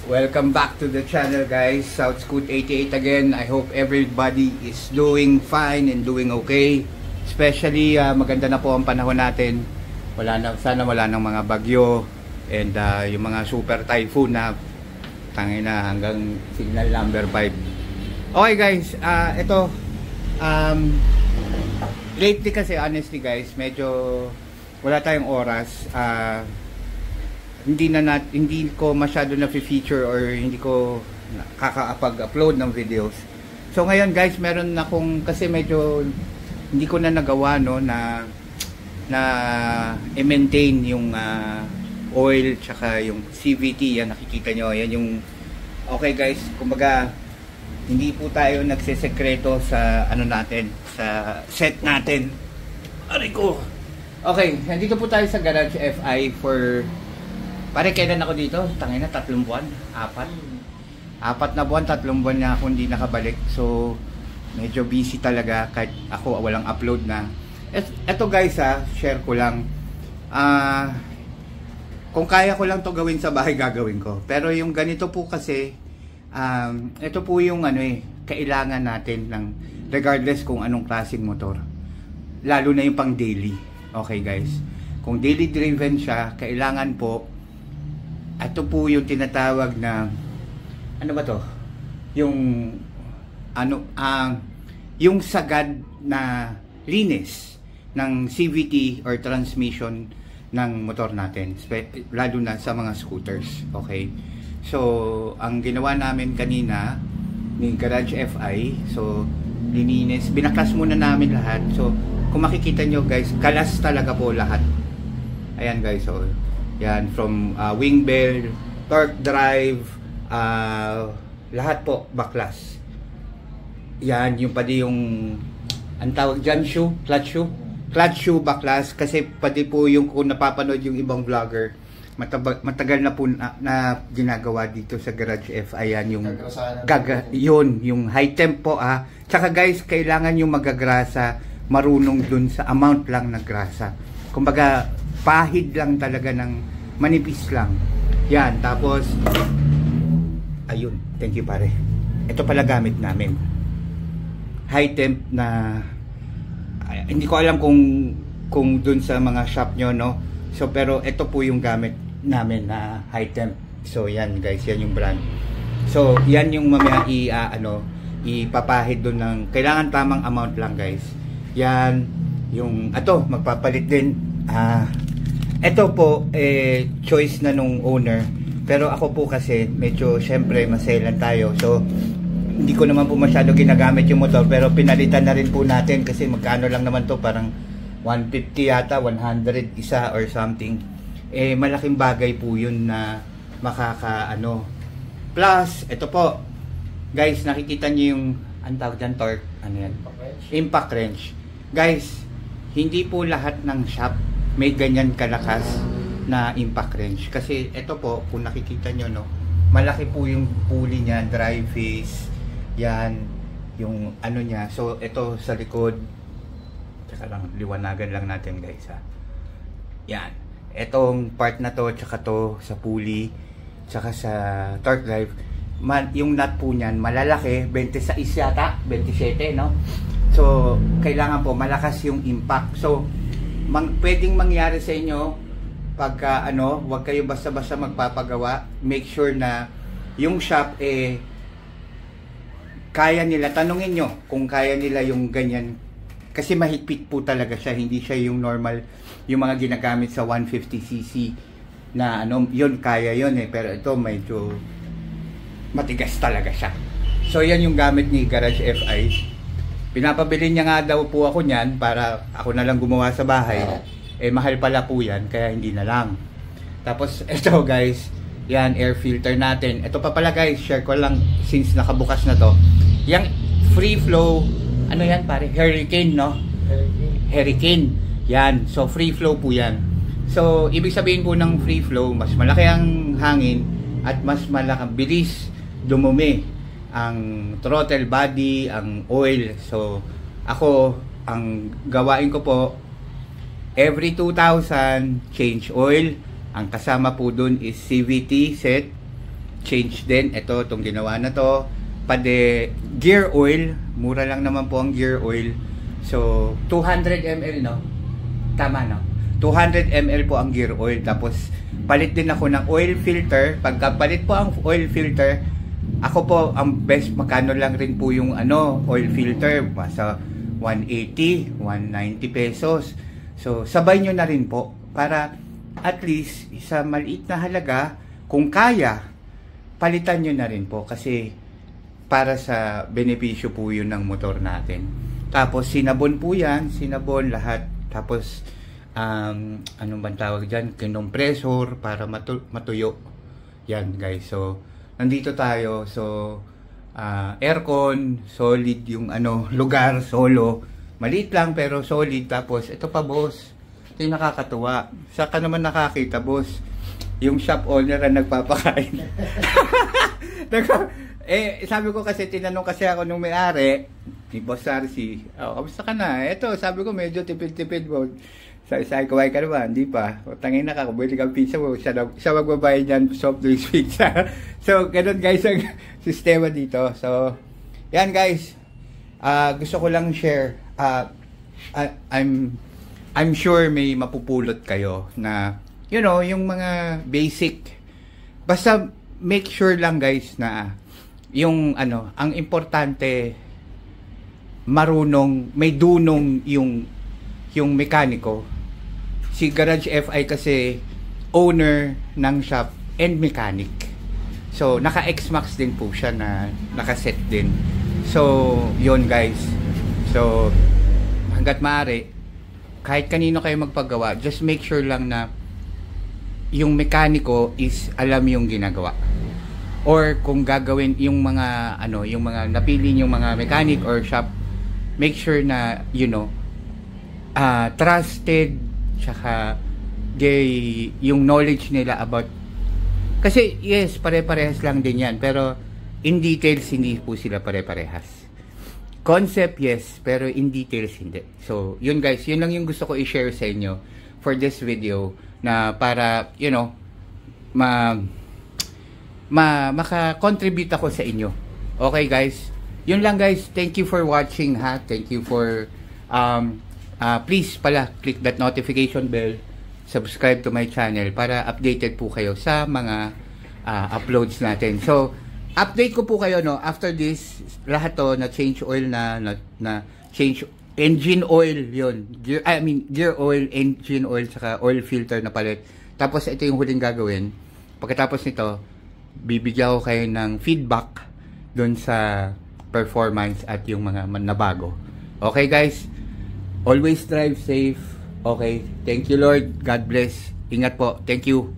Welcome back to the channel, guys. South Scoot 88 again. I hope everybody is doing fine and doing okay. Especially maganda na po ang panahon natin. Sana wala nang mga bagyo and yung mga super typhoon na tangina hanggang signal number 5. Okay guys, ito lately kasi honestly guys, medyo wala tayong oras. Hindi ko masyado na-feature or hindi ko kaka-upload ng videos. So ngayon guys, meron akong kasi medyo hindi ko na nagawa no na i-maintain yung oil tsaka yung CVT. Yan nakikita nyo, yan yung okay guys, kumbaga hindi po tayo nagsesekreto sa ano natin, sa set natin. Aray ko. Okay, nandito po tayo sa Garage FI for pare, kailan ako dito? Tangina, 3 buwan? 4 na buwan, 3 buwan na ako hindi nakabalik. So, medyo busy talaga kahit ako walang upload na. Eto guys share ko lang. Kung kaya ko lang to gawin sa bahay, gagawin ko. Pero yung ganito po kasi, ito po yung kailangan natin ng regardless kung anong klaseng motor. Lalo na yung pang daily. Okay guys. Kung daily driven siya, kailangan po ito po yung tinatawag na ano ba to? Yung yung sagad na linis ng CVT or transmission ng motor natin, lalo na sa mga scooters. Okay? So, ang ginawa namin kanina ni Garage FI, so lininis, binaklas muna namin lahat. So, kung makikita nyo guys, kalas talaga po lahat. Ayan guys, so yan, from wing bell, torque drive, lahat po baklas. Yan, yung pati yung ang tawag dyan, clutch shoe baklas. Kasi pati po yung kung napapanood yung ibang vlogger, matagal na po na ginagawa dito sa Garage FI. Yan yung yung high temp po Tsaka guys, kailangan yung magagrasa, marunong dun sa amount lang na grasa. Kumbaga pahid lang talaga ng manipis lang. Yan, tapos ayun, thank you pare. Ito pala gamit namin. High temp na hindi ko alam kung dun sa mga shop nyo no. So pero ito po yung gamit namin na high temp. So yan guys, yan yung brand. So yan yung mamaya ipapahid dun ng kailangan tamang amount lang guys. Yan yung magpapalit din. Ito po choice na nung owner, pero ako po kasi medyo syempre maselan tayo, so hindi ko naman po masyado ginagamit yung motor, pero pinalitan na rin po natin kasi magkano lang naman to, parang 150 yata, 100 isa or something. Malaking bagay po yun na plus ito po guys, nakikita niyo yung ang tawag dyan, torque, impact wrench guys. Hindi po lahat ng shop may ganyan kalakas na impact wrench. Kasi ito po, kung nakikita nyo no, malaki po yung pulley niya, drive face. Yan, yung niya. So, ito sa likod. Tsaka lang, liwanagan lang natin guys Yan. Etong part na to, tsaka to sa pulley, tsaka sa torque drive. Yung nut po niyan, malalaki, 26 yata, 27 no? So, kailangan po malakas yung impact. So, pwedeng mangyari sa inyo pagka wag kayo basta-basta magpapagawa. Make sure na yung shop kaya nila, tanungin nyo kung kaya nila yung ganyan. Kasi mahigpit po talaga siya, hindi siya yung normal, yung mga ginagamit sa 150cc na yun kaya yun pero ito medyo matigas talaga siya. So, yan yung gamit ni Garage FI. Pinapabili niya nga daw po ako niyan para ako na lang gumawa sa bahay. Mahal pala po yan, kaya hindi na lang. Tapos ito guys, yan air filter natin. Ito pa pala guys, share ko lang since nakabukas na to. Yang free flow, yan pare? Hurricane no? Hurricane. Yan, so free flow po yan. So ibig sabihin po ng free flow, mas malaki ang hangin at mas malaki bilis dumumi ang throttle body, ang oil. So ako, ang gawain ko po, every 2,000 change oil. Ang kasama po dun is CVT set, change din. Ito, itong ginawa na to. Pade gear oil, mura lang naman po ang gear oil. So, 200 ml, no? Tama, no? 200 ml po ang gear oil. Tapos, palit din ako ng oil filter. Pagka palit po ang oil filter, ako po, ang best, magkano lang rin po yung oil filter. Sa 180, 190 pesos. So, sabay nyo na rin po. Para, at least, sa maliit na halaga, kung kaya, palitan nyo na rin po. Kasi, para sa benepisyo po yun ng motor natin. Tapos, sinabon po yan. Sinabon lahat. Tapos, anong bang tawag dyan? Kinompressor para matuyo. Yan, guys. So, nandito tayo. So, aircon, solid yung lugar, solo. Maliit lang pero solid. Tapos, ito pa, boss. Ito yung nakakatuwa. Saka naman nakakita, boss. Yung shop owner ang nagpapakain. Sabi ko kasi, tinanong kasi ako nung may-ari, ni Boss Sarsi, kamusta ka na? Ito, sabi ko, medyo tipid-tipid mo. Sabi ko, ka naman? Hindi pa. Tangin na ka, bumili kang pizza mo. Siya magbabayad niyan, soft drinks pizza. So, ganun guys ang sistema dito. So, yan guys. Gusto ko lang share. I'm sure may mapupulot kayo na, yung mga basic. Basta, make sure lang guys na, yung ang importante, marunong, may dunong yung mekaniko. Si Garage FI kasi owner ng shop and mechanic. So, naka-X-Max din po siya na naka-set din. So, yun guys. So, hanggat maaari, kahit kanino kayo magpagawa, just make sure lang na yung mekaniko is alam yung ginagawa. Or kung gagawin yung mga yung mga napili yung mga mechanic or shop, make sure na trusted, tsaka yung knowledge nila about, kasi yes, pare-parehas lang din yan, pero in details hindi po sila pare-parehas. Concept yes, pero in details hindi. So yun guys, yun lang yung gusto ko i-share sa inyo for this video, na para maka-contribute ako sa inyo. Okay guys, yun lang guys. Thank you for watching ha. Thank you for please pala click that notification bell, subscribe to my channel para updated po kayo sa mga uploads natin. So update ko po kayo after this, lahat to na change oil na change engine oil, yun, gear oil, engine oil, saka oil filter na palit. Tapos ito yung huling gagawin. Pagkatapos nito, bibigyan ko kayo ng feedback doon sa performance at yung mga nabago. Okay guys, always drive safe. Okay, thank you Lord, God bless, ingat po, thank you.